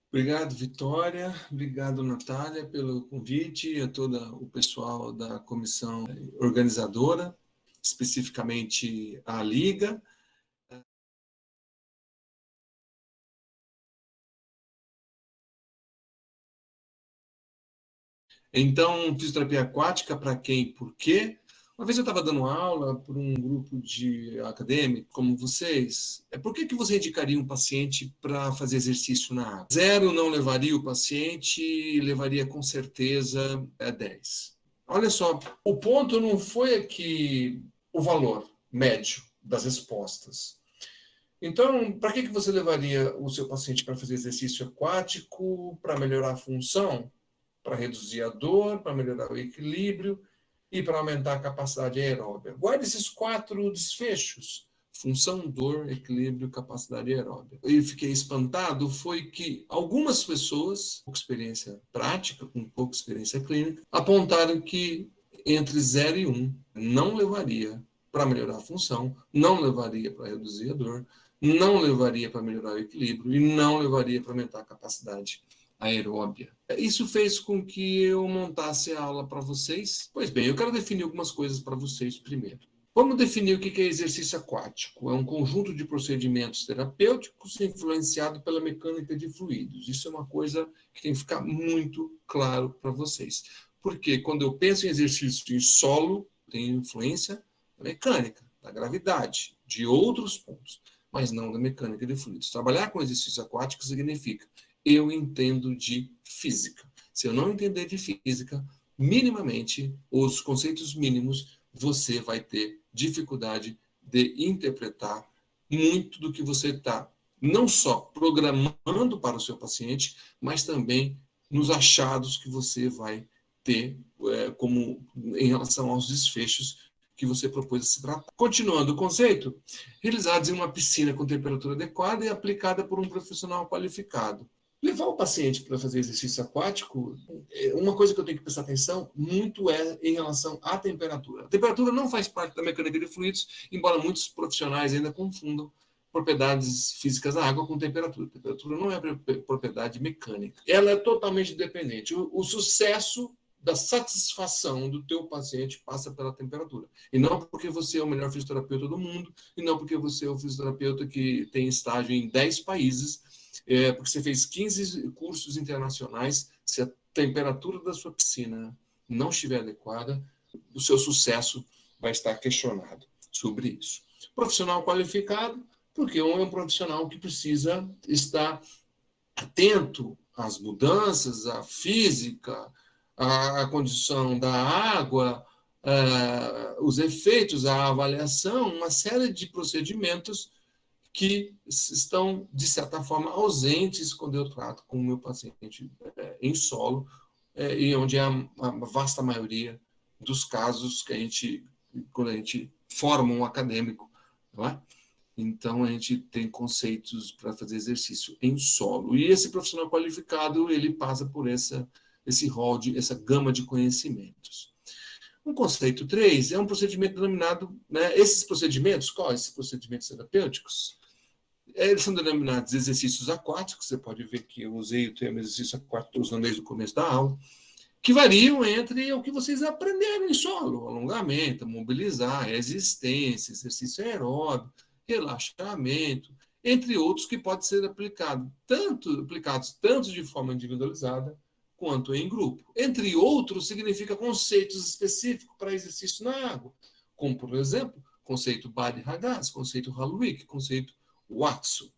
Obrigado, Vitória. Obrigado, Natália, pelo convite e a todo o pessoal da comissão organizadora, especificamente a Liga. Então, fisioterapia aquática, para quem e por quê? Uma vez eu estava dando aula para um grupo de acadêmicos como vocês. Por que você indicaria um paciente para fazer exercício na água? 0 não levaria o paciente, levaria com certeza 10. Olha só, o ponto não foi aqui o valor médio das respostas. Então, para que você levaria o seu paciente para fazer exercício aquático, para melhorar a função? Para reduzir a dor, para melhorar o equilíbrio e para aumentar a capacidade aeróbia. Guarde esses 4 desfechos: função, dor, equilíbrio, capacidade aeróbia. E fiquei espantado foi que algumas pessoas, com experiência prática, com pouca experiência clínica, apontaram que entre 0 e 1 não levaria para melhorar a função, não levaria para reduzir a dor, não levaria para melhorar o equilíbrio e não levaria para aumentar a capacidade aeróbia. Isso fez com que eu montasse a aula para vocês. Pois bem, eu quero definir algumas coisas para vocês primeiro. Vamos definir o que é exercício aquático. É um conjunto de procedimentos terapêuticos influenciado pela mecânica de fluidos. Isso é uma coisa que tem que ficar muito claro para vocês. Porque quando eu penso em exercício em solo, tem influência da mecânica, da gravidade, de outros pontos, mas não da mecânica de fluidos. Trabalhar com exercício aquático significa eu entendo de física. Se eu não entender de física, minimamente, os conceitos mínimos, você vai ter dificuldade de interpretar muito do que você está, não só programando para o seu paciente, mas também nos achados que você vai ter como em relação aos desfechos que você propôs a se tratar. Continuando o conceito, realizados em uma piscina com temperatura adequada e aplicada por um profissional qualificado. Levar o paciente para fazer exercício aquático, uma coisa que eu tenho que prestar atenção muito é em relação à temperatura. A temperatura não faz parte da mecânica de fluidos, embora muitos profissionais ainda confundam propriedades físicas da água com temperatura. A temperatura não é propriedade mecânica. Ela é totalmente dependente. O sucesso da satisfação do teu paciente passa pela temperatura. E não porque você é o melhor fisioterapeuta do mundo, e não porque você é o fisioterapeuta que tem estágio em 10 países, porque você fez 15 cursos internacionais. Se a temperatura da sua piscina não estiver adequada, o seu sucesso vai estar questionado sobre isso. Profissional qualificado, porque é um profissional que precisa estar atento às mudanças, à física, à condição da água, os efeitos, a avaliação, uma série de procedimentos que estão, de certa forma, ausentes quando eu trato com o meu paciente em solo, e onde é a vasta maioria dos casos que quando a gente forma um acadêmico, não é? Então, a gente tem conceitos para fazer exercício em solo. E esse profissional qualificado, ele passa por esse rol, essa gama de conhecimentos. O conceito 3 é um procedimento denominado, esses procedimentos, quais esses procedimentos terapêuticos? Eles são denominados exercícios aquáticos. Você pode ver que eu usei o termo exercício aquático, usando desde o começo da aula, que variam entre o que vocês aprenderam em solo: alongamento, mobilizar, resistência, exercício aeróbico, relaxamento, entre outros que podem ser aplicados tanto de forma individualizada quanto em grupo. Entre outros, significa conceitos específicos para exercício na água, como, por exemplo, conceito Body-Ragaz, conceito Halluik, conceito Watson.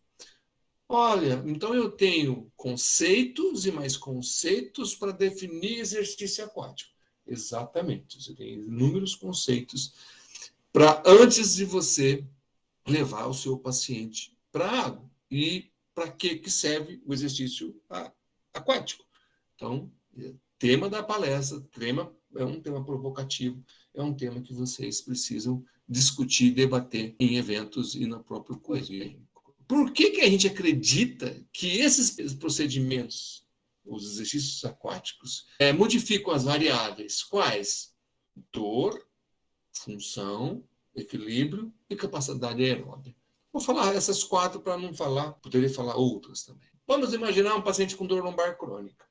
Olha, então eu tenho conceitos e mais conceitos para definir exercício aquático. Exatamente. Você tem inúmeros conceitos para antes de você levar o seu paciente para a água. E para que serve o exercício aquático? Então, tema da palestra, é um tema provocativo, é um tema que vocês precisam discutir, debater em eventos e na própria coisa. Por que a gente acredita que esses procedimentos, os exercícios aquáticos, modificam as variáveis? Quais? Dor, função, equilíbrio e capacidade aeróbica. Vou falar essas 4 para não falar, poderia falar outras também. Vamos imaginar um paciente com dor lombar crônica.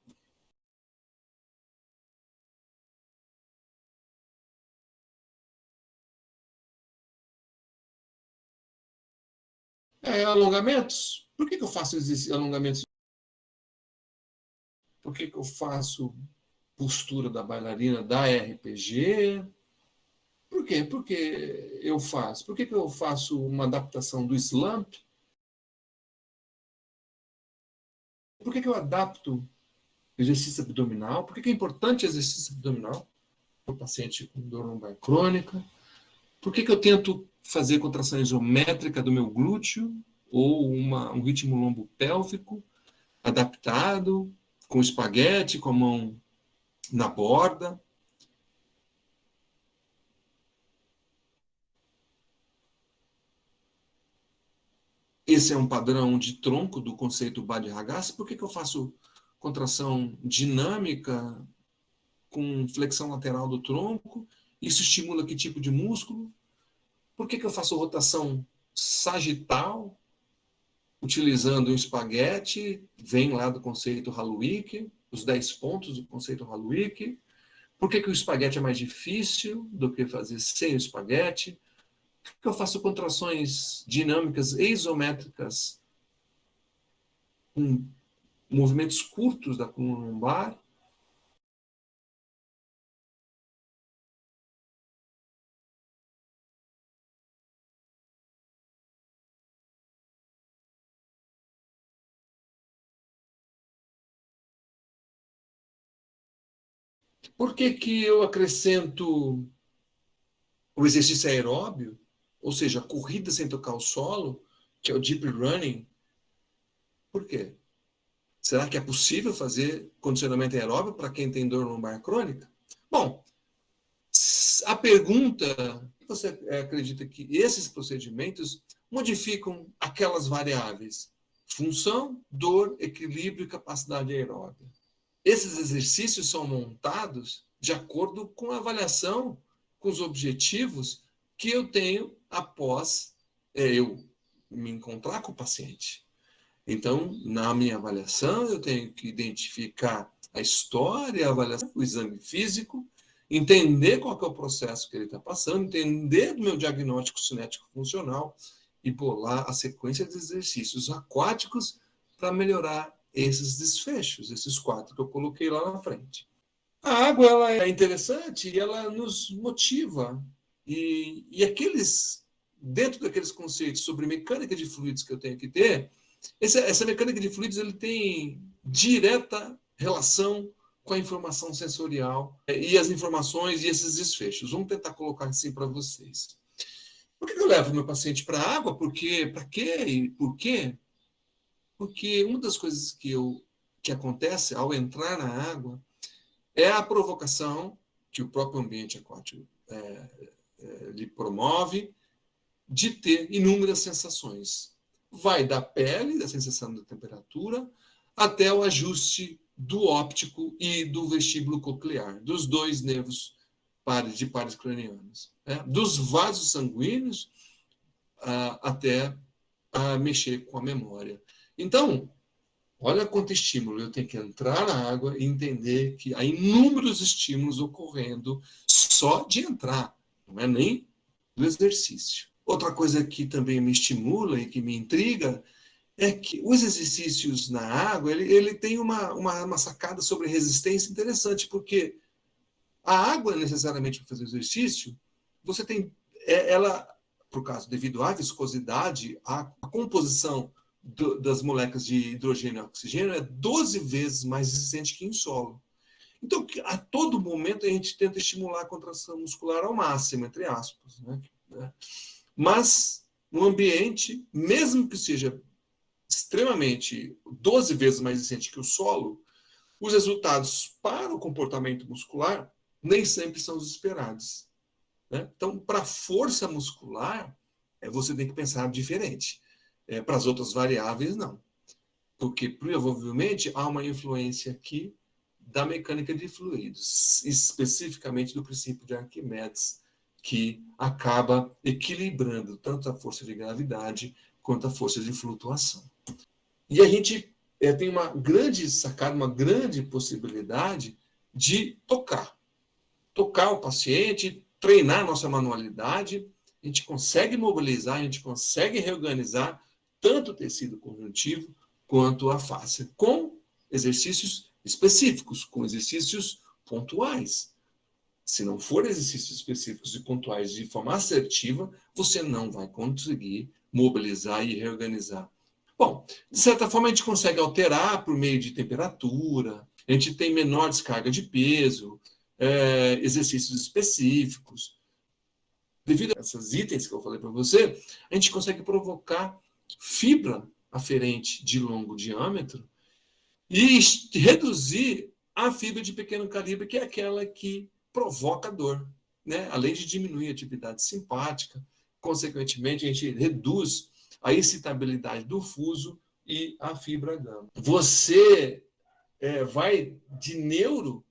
Alongamentos? Por que eu faço esses alongamentos? Por que eu faço postura da bailarina da RPG? Por quê? Porque eu faço. Por que eu faço uma adaptação do slump? Por que eu adapto exercício abdominal? Por que é importante exercício abdominal para o paciente com dor lombar crônica? Por que eu tento fazer contração isométrica do meu glúteo ou um ritmo lombo pélvico adaptado, com espaguete, com a mão na borda? Esse é um padrão de tronco do conceito Bhaddha-Ragasa. Por que eu faço contração dinâmica com flexão lateral do tronco? Isso estimula que tipo de músculo? Por que eu faço rotação sagital, utilizando um espaguete? Vem lá do conceito Halluik, os 10 pontos do conceito Halluik. Por que o espaguete é mais difícil do que fazer sem o espaguete? Por que eu faço contrações dinâmicas isométricas com movimentos curtos da coluna lombar? Por que eu acrescento o exercício aeróbio, ou seja, a corrida sem tocar o solo, que é o deep running? Por quê? Será que é possível fazer condicionamento aeróbio para quem tem dor lombar crônica? Bom, a pergunta: você acredita que esses procedimentos modificam aquelas variáveis? Função, dor, equilíbrio e capacidade aeróbica. Esses exercícios são montados de acordo com a avaliação, com os objetivos que eu tenho após eu me encontrar com o paciente. Então, na minha avaliação, eu tenho que identificar a história, a avaliação, o exame físico, entender qual é o processo que ele está passando, entender o meu diagnóstico cinético funcional e bolar a sequência de exercícios aquáticos para melhorar esses desfechos, esses 4 que eu coloquei lá na frente. A água ela é interessante e ela nos motiva. E dentro daqueles conceitos sobre mecânica de fluidos que eu tenho que ter, essa mecânica de fluidos ele tem direta relação com a informação sensorial e as informações e esses desfechos. Vamos tentar colocar assim para vocês. Por que eu levo meu paciente para a água? Para quê? E por quê? Porque uma das coisas que acontece ao entrar na água é a provocação que o próprio ambiente aquático lhe promove de ter inúmeras sensações. Vai da pele, da sensação da temperatura, até o ajuste do óptico e do vestíbulo coclear, dos 2 nervos de pares cranianos, dos vasos sanguíneos até mexer com a memória. Então, olha quanto estímulo. Eu tenho que entrar na água e entender que há inúmeros estímulos ocorrendo só de entrar, não é nem do exercício. Outra coisa que também me estimula e que me intriga é que os exercícios na água, ele tem uma sacada sobre resistência interessante, porque a água, necessariamente, para fazer exercício, você tem ela, por causa, devido à viscosidade, a composição das moléculas de hidrogênio e oxigênio é 12 vezes mais resistente que em solo. Então, a todo momento, a gente tenta estimular a contração muscular ao máximo, entre aspas. Né? Mas, no ambiente, mesmo que seja extremamente 12 vezes mais resistente que o solo, os resultados para o comportamento muscular nem sempre são os esperados. Né? Então, para a força muscular, você tem que pensar diferente. Para as outras variáveis, não. Porque, provavelmente, há uma influência aqui da mecânica de fluidos, especificamente do princípio de Arquimedes, que acaba equilibrando tanto a força de gravidade quanto a força de flutuação. E a gente tem uma grande sacada, uma grande possibilidade de tocar o paciente, treinar nossa manualidade. A gente consegue mobilizar, a gente consegue reorganizar tanto o tecido conjuntivo quanto a face, com exercícios específicos, com exercícios pontuais. Se não for exercícios específicos e pontuais de forma assertiva, você não vai conseguir mobilizar e reorganizar. Bom, de certa forma a gente consegue alterar por meio de temperatura, a gente tem menor descarga de peso, exercícios específicos. Devido a esses itens que eu falei para você, a gente consegue provocar fibra aferente de longo diâmetro e reduzir a fibra de pequeno calibre, que é aquela que provoca dor, né? Além de diminuir a atividade simpática, consequentemente, a gente reduz a excitabilidade do fuso e a fibra gama. Você vai de neuro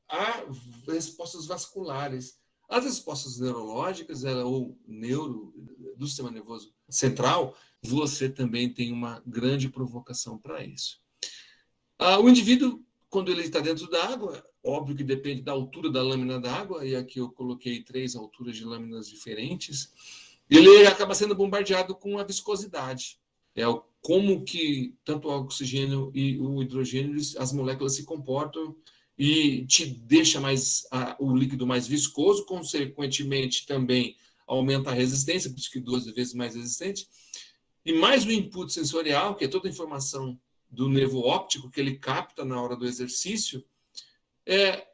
a respostas vasculares. As respostas neurológicas ou neuro do sistema nervoso central, você também tem uma grande provocação para isso. O indivíduo, quando ele está dentro da água, óbvio que depende da altura da lâmina da água, e aqui eu coloquei 3 alturas de lâminas diferentes, ele acaba sendo bombardeado com a viscosidade. Como que tanto o oxigênio e o hidrogênio, as moléculas se comportam e te deixa o líquido mais viscoso, consequentemente também aumenta a resistência, por isso que 12 vezes mais resistente, e mais o input sensorial, que é toda a informação do nervo óptico que ele capta na hora do exercício,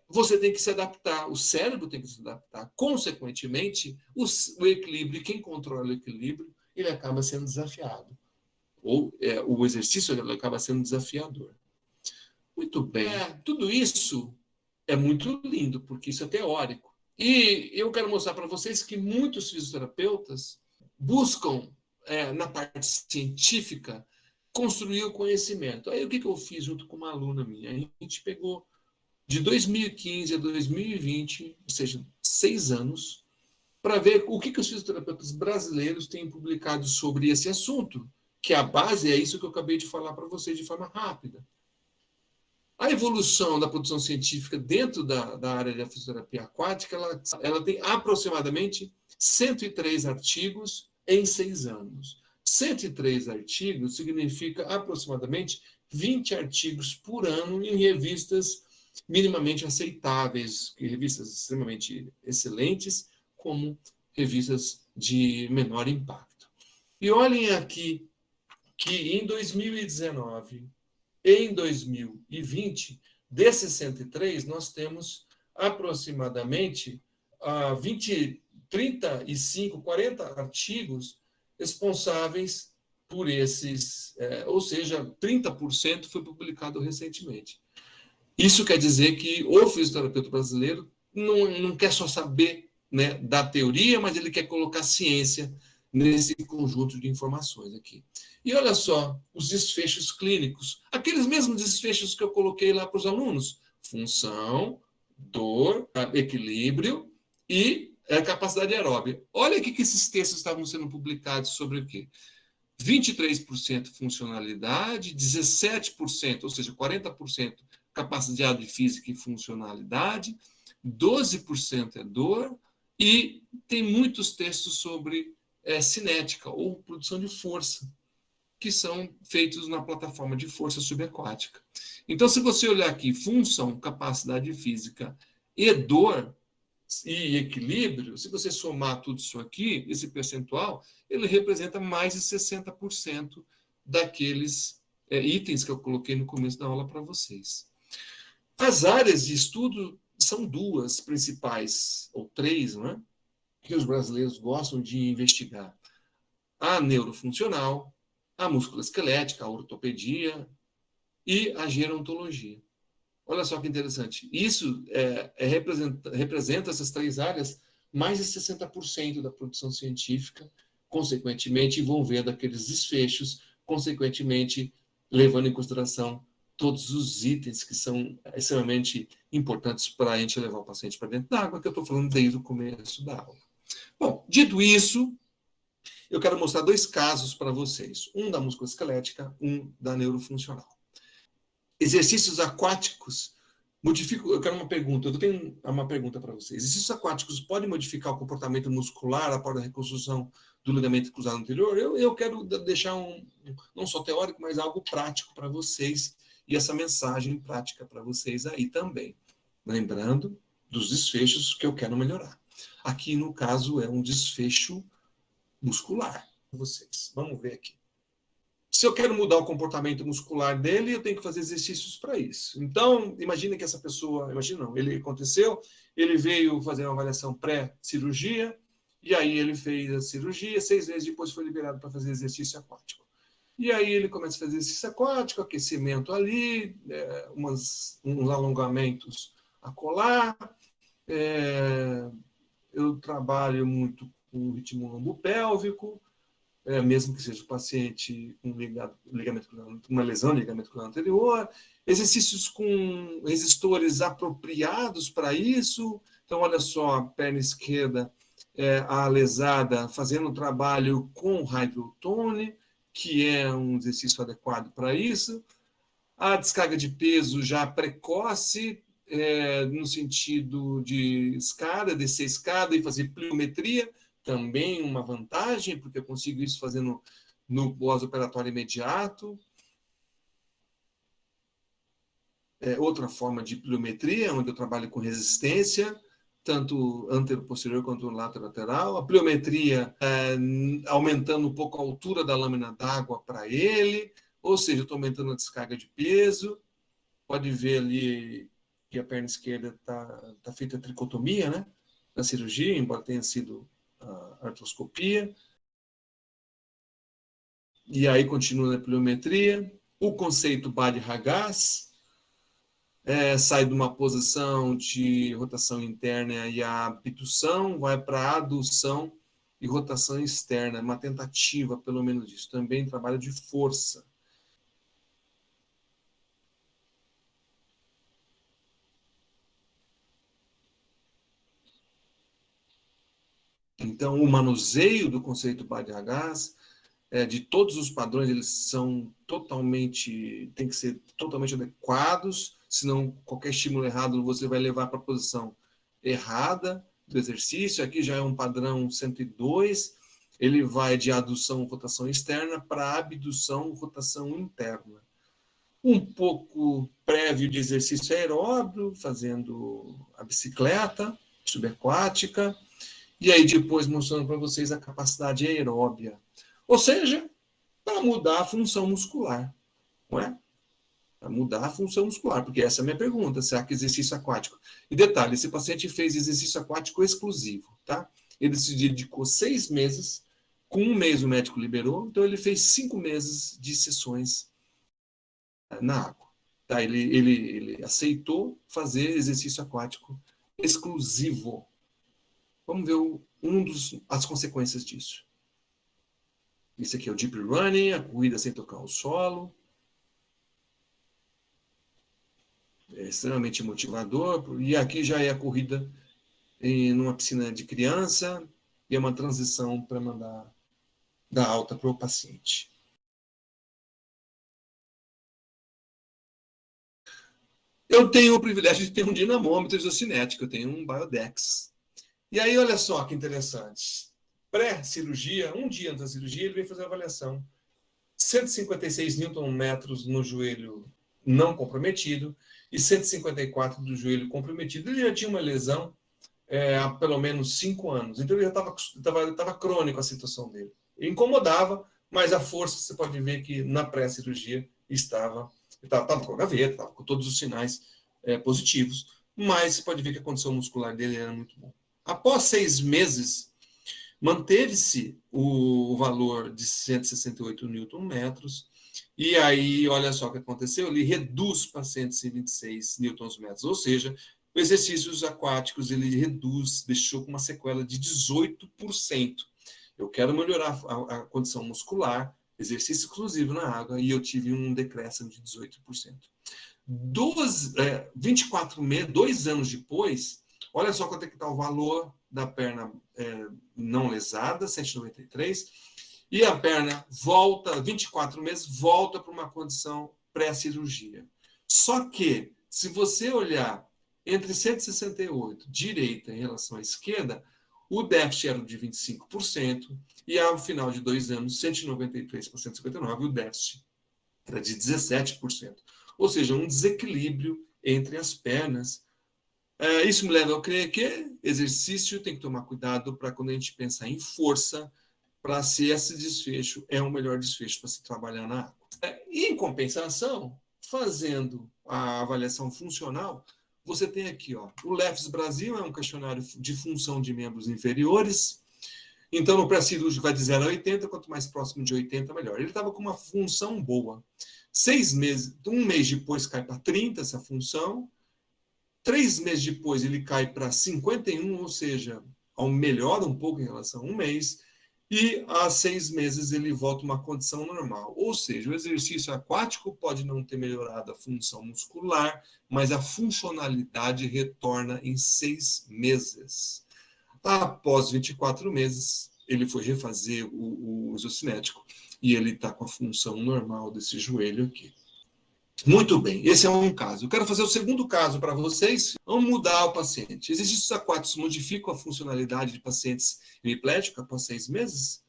você tem que se adaptar, o cérebro tem que se adaptar. Consequentemente, o equilíbrio, quem controla o equilíbrio, ele acaba sendo desafiado. Ou o exercício ele acaba sendo desafiador. Muito bem. Tudo isso é muito lindo, porque isso é teórico. E eu quero mostrar para vocês que muitos fisioterapeutas buscam, na parte científica, construir o conhecimento. Aí o que eu fiz junto com uma aluna minha? A gente pegou de 2015 a 2020, ou seja, 6 anos, para ver o que os fisioterapeutas brasileiros têm publicado sobre esse assunto, que a base é isso que eu acabei de falar para vocês de forma rápida. A evolução da produção científica dentro da área da fisioterapia aquática, ela tem aproximadamente 103 artigos em 6 anos. 103 artigos significa aproximadamente 20 artigos por ano em revistas minimamente aceitáveis, revistas extremamente excelentes, como revistas de menor impacto. E olhem aqui que em 2019 e em 2020, desses 103, nós temos aproximadamente 35, 40 artigos responsáveis por esses, ou seja, 30% foi publicado recentemente. Isso quer dizer que o fisioterapeuta brasileiro não quer só saber, né, da teoria, mas ele quer colocar ciência nesse conjunto de informações aqui. E olha só, os desfechos clínicos, aqueles mesmos desfechos que eu coloquei lá para os alunos: função, dor, equilíbrio e capacidade aeróbica. Olha aqui que esses textos estavam sendo publicados sobre o quê? 23% funcionalidade, 17%, ou seja, 40% capacidade física e funcionalidade, 12% é dor, e tem muitos textos sobre cinética ou produção de força, que são feitos na plataforma de força subaquática. Então, se você olhar aqui, função, capacidade física e dor e equilíbrio, se você somar tudo isso aqui, esse percentual, ele representa mais de 60% daqueles itens que eu coloquei no começo da aula para vocês. As áreas de estudo são 2 principais, ou 3, não é? Que os brasileiros gostam de investigar: a neurofuncional, a musculoesquelética, a ortopedia e a gerontologia. Olha só que interessante. Isso representa essas 3 áreas mais de 60% da produção científica, consequentemente envolvendo aqueles desfechos, consequentemente levando em consideração todos os itens que são extremamente importantes para a gente levar o paciente para dentro da água, que eu estou falando desde o começo da aula. Bom, dito isso, eu quero mostrar 2 casos para vocês. Um da musculoesquelética, um da neurofuncional. Exercícios aquáticos modificam... Eu quero uma pergunta. Eu tenho uma pergunta para vocês. Exercícios aquáticos podem modificar o comportamento muscular após a reconstrução do ligamento cruzado anterior? Eu quero deixar não só teórico, mas algo prático para vocês, e essa mensagem prática para vocês aí também. Lembrando dos desfechos que eu quero melhorar. Aqui, no caso, é um desfecho muscular. Vocês. Vamos ver aqui. Se eu quero mudar o comportamento muscular dele, eu tenho que fazer exercícios para isso. Então, imagina que essa pessoa... Imagina não, ele aconteceu, ele veio fazer uma avaliação pré-cirurgia, e aí ele fez a cirurgia, 6 meses depois foi liberado para fazer exercício aquático. E aí ele começa a fazer exercício aquático, aquecimento ali, uns alongamentos acolá. Eu trabalho muito com ritmo lombopélvico, mesmo que seja o paciente com uma lesão de ligamento cruzado anterior, exercícios com resistores apropriados para isso. Então, olha só, a perna esquerda, a lesada, fazendo um trabalho com hydrotone, que é um exercício adequado para isso. A descarga de peso já precoce, no sentido de escada, descer escada e fazer pliometria, também uma vantagem, porque eu consigo isso fazendo no pós-operatório imediato. Outra forma de pliometria, onde eu trabalho com resistência, tanto antero-posterior quanto lateral-lateral. A pliometria aumentando um pouco a altura da lâmina d'água para ele, ou seja, eu estou aumentando a descarga de peso. Pode ver ali que a perna esquerda está feita a tricotomia, né? Na cirurgia, embora tenha sido a artroscopia. E aí continua na pliometria. O conceito Bade-Ragaz sai de uma posição de rotação interna e a abdução, vai para a adução e rotação externa, uma tentativa, pelo menos, disso. Também trabalho de força. Então, o manuseio do conceito Bade-Ragaz, de todos os padrões, eles são tem que ser totalmente adequados, senão qualquer estímulo errado você vai levar para a posição errada do exercício. Aqui já é um padrão 102, ele vai de adução, rotação externa, para abdução, rotação interna. Um pouco prévio de exercício aeróbio, fazendo a bicicleta subaquática, e aí depois mostrando para vocês a capacidade aeróbia. Ou seja, para mudar a função muscular, não é? Para mudar a função muscular, porque essa é a minha pergunta, será que exercício aquático? E detalhe, esse paciente fez exercício aquático exclusivo, tá? Ele se dedicou 6 meses, com 1 mês o médico liberou, então ele fez 5 meses de sessões na água. Tá? Ele aceitou fazer exercício aquático exclusivo. Vamos ver as consequências disso. Isso aqui é o deep running, a corrida sem tocar o solo. É extremamente motivador. E aqui já é a corrida numa piscina de criança, e é uma transição para mandar dar alta para o paciente. Eu tenho o privilégio de ter um dinamômetro isocinético, eu tenho um Biodex. E aí, olha só que interessante. Pré-cirurgia, um dia antes da cirurgia, ele veio fazer a avaliação. 156 Nm no joelho não comprometido e 154 do joelho comprometido. Ele já tinha uma lesão há pelo menos 5 anos. Então, ele já estava crônico a situação dele. Ele incomodava, mas a força, você pode ver que na pré-cirurgia estava com a gaveta, estava com todos os sinais positivos, mas você pode ver que a condição muscular dele era muito boa. Após 6 meses, manteve-se o valor de 168 Nm, e aí, olha só o que aconteceu, ele reduz para 126 Nm, ou seja, os exercícios aquáticos ele reduz, deixou com uma sequela de 18%. Eu quero melhorar a condição muscular, exercício exclusivo na água, e eu tive um decréscimo de 18%. 2 anos depois, Olha só quanto é que está o valor da perna não lesada, 193, e a perna volta, 24 meses, volta para uma condição pré-cirurgia. Só que, se você olhar entre 168, direita em relação à esquerda, o déficit era de 25%, e ao final de 2 anos, 193 para 159, o déficit era de 17%. Ou seja, um desequilíbrio entre as pernas. Isso me leva a crer que exercício tem que tomar cuidado para quando a gente pensar em força, para se esse desfecho é o melhor desfecho para se trabalhar na água. E, em compensação, fazendo a avaliação funcional, você tem aqui, ó, o LEFS Brasil é um questionário de função de membros inferiores. Então, no pré-cirúrgico vai de 0 a 80, quanto mais próximo de 80, melhor. Ele estava com uma função boa. 6 meses, um mês depois cai para 30 essa função. 3 meses depois ele cai para 51, ou seja, melhora um pouco em relação a um mês. E a 6 meses ele volta a uma condição normal. Ou seja, o exercício aquático pode não ter melhorado a função muscular, mas a funcionalidade retorna em 6 meses. Após 24 meses, ele foi refazer o isocinético e ele está com a função normal desse joelho aqui. Muito bem, esse é um caso. Eu quero fazer o segundo caso para vocês. Vamos mudar o paciente. Exercícios aquáticos modificam a funcionalidade de pacientes hemiplégicos após 6 meses?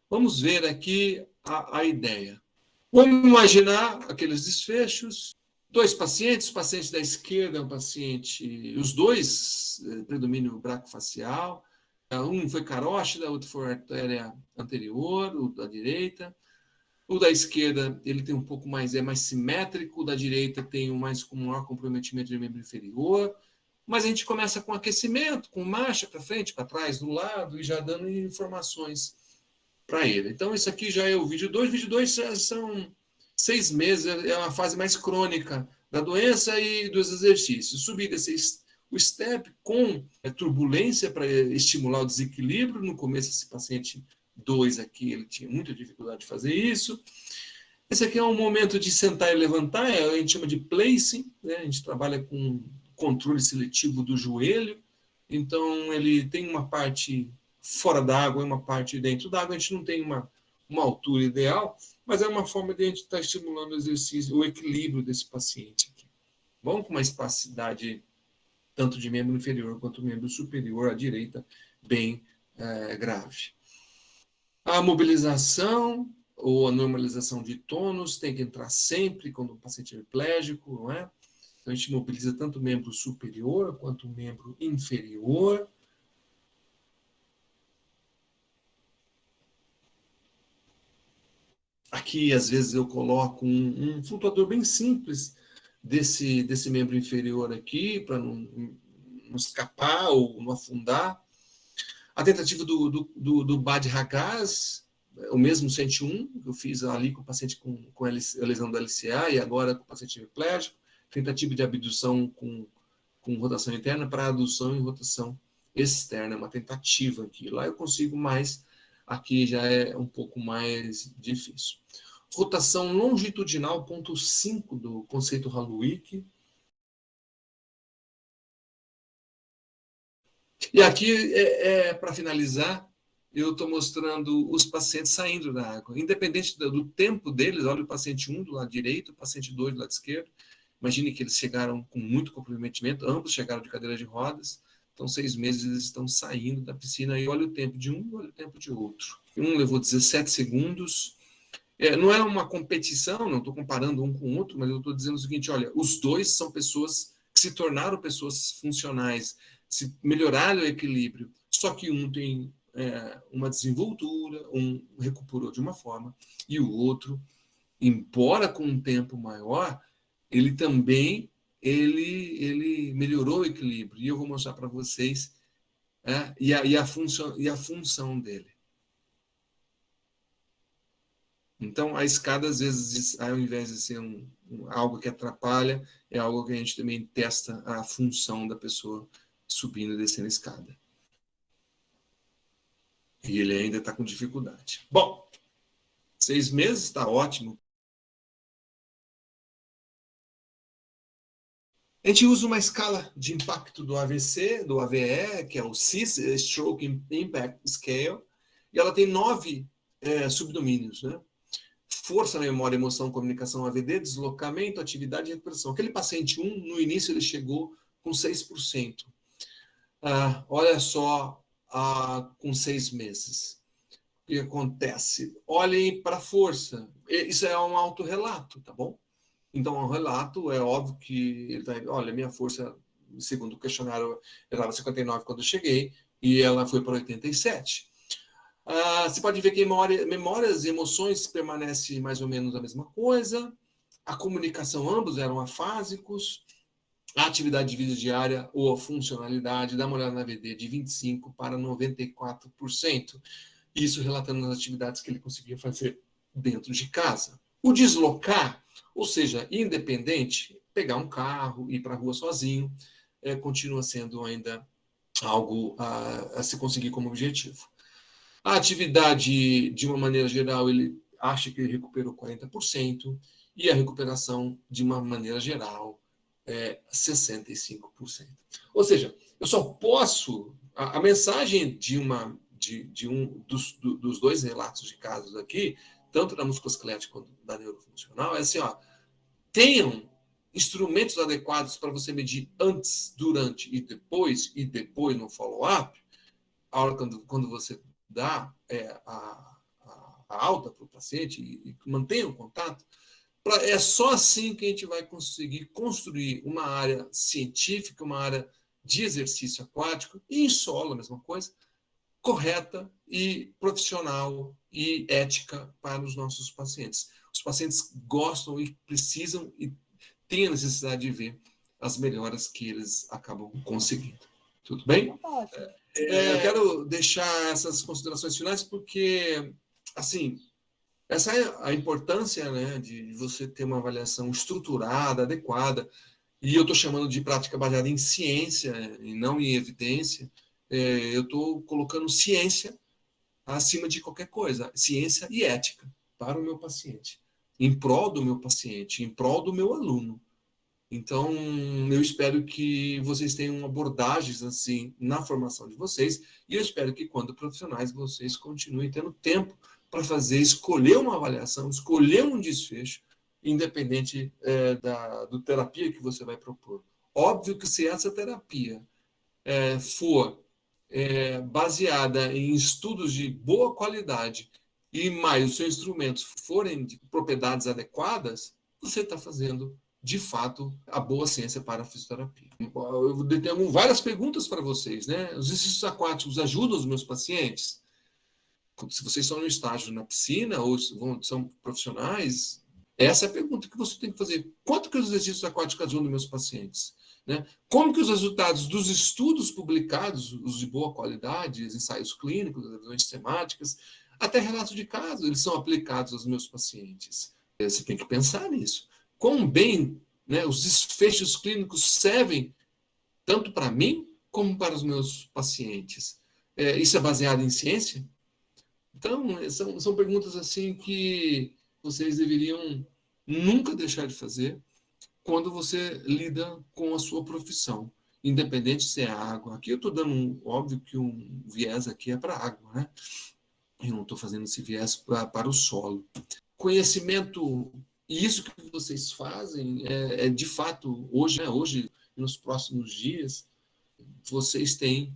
Vamos ver aqui a ideia. Vamos imaginar aqueles desfechos. 2 pacientes, o paciente da esquerda é um paciente, os dois, predomínio braquifacial. Um foi carótida, outro foi artéria anterior, o da direita. O da esquerda, ele tem um pouco mais, é mais simétrico, o da direita tem um maior comprometimento de membro inferior, mas a gente começa com aquecimento, com marcha para frente, para trás, do lado, e já dando informações para ele. Então, isso aqui já é o vídeo 2. Vídeo 2 são 6 meses, é uma fase mais crônica da doença e dos exercícios. Subir o step com turbulência para estimular o desequilíbrio. No começo, esse paciente 2 aqui, ele tinha muita dificuldade de fazer isso. Esse aqui é um momento de sentar e levantar, a gente chama de placing, né? A gente trabalha com controle seletivo do joelho, então ele tem uma parte fora d'água e uma parte dentro d'água, a gente não tem uma altura ideal, mas é uma forma de a gente estar estimulando o exercício, o equilíbrio desse paciente aqui. Vamos com uma espacidade tanto de membro inferior quanto membro superior à direita, bem grave. A mobilização ou a normalização de tônus tem que entrar sempre quando o paciente é hemiplégico, não é? Então, a gente mobiliza tanto o membro superior quanto o membro inferior. Aqui, às vezes, eu coloco um flutuador bem simples desse membro inferior aqui, para não escapar ou não afundar. A tentativa do Bad Ragaz, o mesmo 101, que eu fiz ali com o paciente com a lesão do LCA e agora com o paciente hemiplégico. Tentativa de abdução com rotação interna para adução e rotação externa, uma tentativa aqui. Lá eu consigo mais, aqui já é um pouco mais difícil. Rotação longitudinal, ponto 5 do conceito Haluik. E aqui, para finalizar, eu estou mostrando os pacientes saindo da água. Independente do tempo deles, olha o paciente 1 do lado direito, o paciente 2 do lado esquerdo. Imagine que eles chegaram com muito comprometimento, ambos chegaram de cadeira de rodas, então 6 meses eles estão saindo da piscina, e olha o tempo de um e olha o tempo de outro. Um levou 17 segundos. Não é uma competição, não estou comparando um com o outro, mas eu estou dizendo o seguinte, olha, os dois são pessoas que se tornaram pessoas funcionais, se melhoraram o equilíbrio, só que um tem uma desenvoltura, um recuperou de uma forma, e o outro, embora com um tempo maior, ele também ele melhorou o equilíbrio. E eu vou mostrar para vocês e a função dele. Então, a escada, às vezes, ao invés de ser algo que atrapalha, é algo que a gente também testa a função da pessoa subindo e descendo a escada. E ele ainda está com dificuldade. Bom, 6 meses está ótimo. A gente usa uma escala de impacto do AVC, do AVE, que é o CIS, Stroke Impact Scale, e ela tem 9 subdomínios, né? Força, memória, emoção, comunicação, AVD, deslocamento, atividade e recuperação. Aquele paciente 1, no início, ele chegou com 6%. Olha só, com 6 meses. O que acontece? Olhem para a força. Isso é um autorrelato, tá bom? Então, um relato, é óbvio que ele vai, olha, minha força, segundo o questionário, era 59 quando eu cheguei, e ela foi para 87. Você pode ver que memórias e emoções permanecem mais ou menos a mesma coisa. A comunicação, ambos eram afásicos. A atividade de vida diária ou a funcionalidade, dá uma olhada na VD, de 25% para 94%. Isso relatando as atividades que ele conseguia fazer dentro de casa. O deslocar, ou seja, independente, pegar um carro, ir para a rua sozinho, continua sendo ainda algo a se conseguir como objetivo. A atividade, de uma maneira geral, ele acha que ele recuperou 40%, e a recuperação, de uma maneira geral, 65%. Ou seja, eu só posso... A mensagem de um dos 2 relatos de casos aqui, tanto da musculoesquelética quanto da neurofuncional, é assim, tenham instrumentos adequados para você medir antes, durante e depois no follow-up, a hora quando você dá a alta para o paciente e mantenha o contato. É só assim que a gente vai conseguir construir uma área científica, uma área de exercício aquático, e em solo, a mesma coisa, correta e profissional e ética para os nossos pacientes. Os pacientes gostam e precisam e têm a necessidade de ver as melhoras que eles acabam conseguindo. Tudo bem? Eu quero deixar essas considerações finais porque, assim, essa é a importância, né, de você ter uma avaliação estruturada, adequada, e eu estou chamando de prática baseada em ciência e não em evidência. Eu estou colocando ciência acima de qualquer coisa, ciência e ética para o meu paciente, em prol do meu paciente, em prol do meu aluno. Então, eu espero que vocês tenham abordagens assim na formação de vocês, e eu espero que, quando profissionais, vocês continuem tendo tempo para escolher uma avaliação, escolher um desfecho, independente do terapia que você vai propor. Óbvio que, se essa terapia for baseada em estudos de boa qualidade e mais os seus instrumentos forem de propriedades adequadas, você está fazendo, de fato, a boa ciência para a fisioterapia. Eu tenho várias perguntas para vocês, né? Os exercícios aquáticos ajudam os meus pacientes? Se vocês estão no estágio na piscina ou são profissionais, essa é a pergunta que você tem que fazer. Quanto que os exercícios aquáticos ajudam meus pacientes? Né? Como que os resultados dos estudos publicados, os de boa qualidade, os ensaios clínicos, as revisões sistemáticas, até relatos de casos, eles são aplicados aos meus pacientes? Você tem que pensar nisso. Quão bem, né, os desfechos clínicos servem tanto para mim como para os meus pacientes? Isso é baseado em ciência? Então, são perguntas assim que vocês deveriam nunca deixar de fazer quando você lida com a sua profissão, independente se é água. Aqui eu estou dando, óbvio que um viés aqui é para água, né? Eu não estou fazendo esse viés para o solo. Conhecimento, e isso que vocês fazem, de fato, hoje, né, hoje, nos próximos dias, vocês têm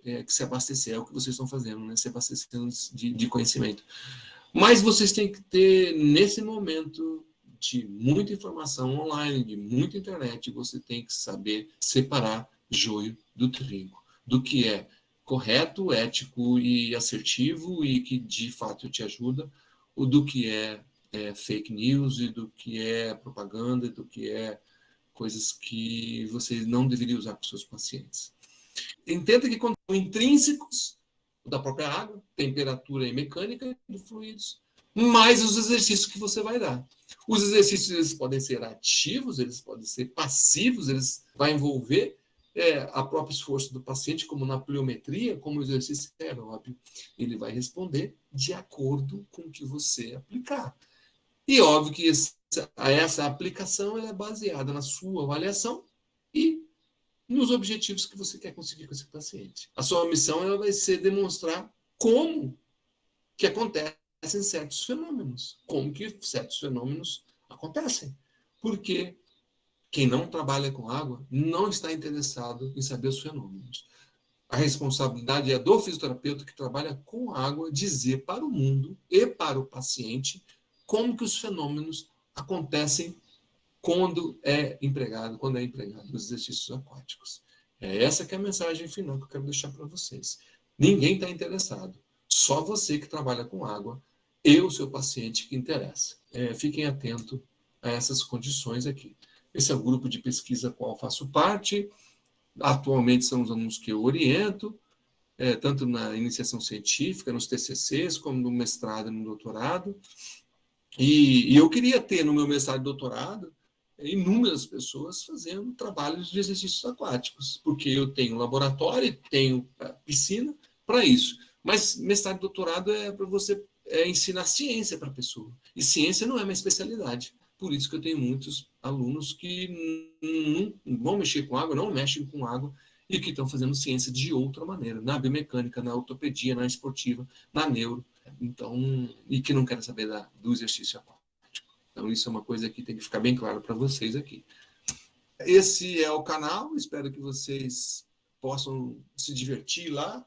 que se abastecer, é o que vocês estão fazendo, né? Se abastecendo de conhecimento. Mas vocês têm que ter, nesse momento de muita informação online, de muita internet, você tem que saber separar joio do trigo, do que é correto, ético e assertivo e que de fato te ajuda, ou do que é fake news e do que é propaganda, do que é coisas que você não deveria usar com seus pacientes. Entenda que, quando são intrínsecos da própria água, temperatura e mecânica dos fluidos, mais os exercícios que você vai dar. Os exercícios, eles podem ser ativos, eles podem ser passivos, eles vão envolver a próprio esforço do paciente, como na pliometria, como o exercício aeróbio. Ele vai responder de acordo com o que você aplicar. E óbvio que essa aplicação é baseada na sua avaliação e nos objetivos que você quer conseguir com esse paciente. A sua missão ela vai ser demonstrar como que acontecem certos fenômenos, como que certos fenômenos acontecem. Porque quem não trabalha com água não está interessado em saber os fenômenos. A responsabilidade é do fisioterapeuta que trabalha com água dizer para o mundo e para o paciente como que os fenômenos acontecem quando é empregado os exercícios aquáticos. É essa que é a mensagem final que eu quero deixar para vocês. Ninguém está interessado. Só você que trabalha com água e o seu paciente que interessa. Fiquem atentos a essas condições aqui. Esse é o grupo de pesquisa a qual faço parte. Atualmente são os alunos que eu oriento, tanto na iniciação científica, nos TCCs, como no mestrado e no doutorado. E eu queria ter no meu mestrado e doutorado inúmeras pessoas fazendo trabalhos de exercícios aquáticos, porque eu tenho laboratório e tenho piscina para isso. Mas mestrado e doutorado é para você ensinar ciência para a pessoa. E ciência não é uma especialidade. Por isso que eu tenho muitos alunos que não vão mexer com água, não mexem com água, e que estão fazendo ciência de outra maneira, na biomecânica, na ortopedia, na esportiva, na neuro, então, e que não querem saber do exercício aquático. Então, isso é uma coisa que tem que ficar bem claro para vocês aqui. Esse é o canal, espero que vocês possam se divertir lá.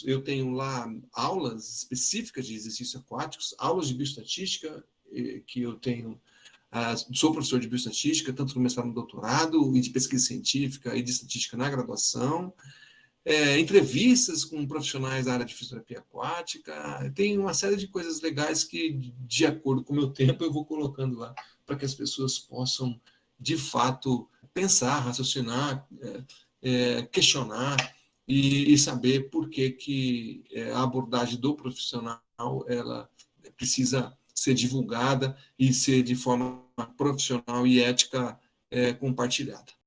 Eu tenho lá aulas específicas de exercícios aquáticos, aulas de bioestatística, que eu tenho, sou professor de bioestatística, tanto no mestrado e no doutorado, e de pesquisa científica e de estatística na graduação, entrevistas com profissionais da área de fisioterapia aquática, tem uma série de coisas legais que, de acordo com o meu tempo, eu vou colocando lá, para que as pessoas possam, de fato, pensar, raciocinar, questionar, e saber por que a abordagem do profissional ela precisa ser divulgada e ser de forma profissional e ética compartilhada.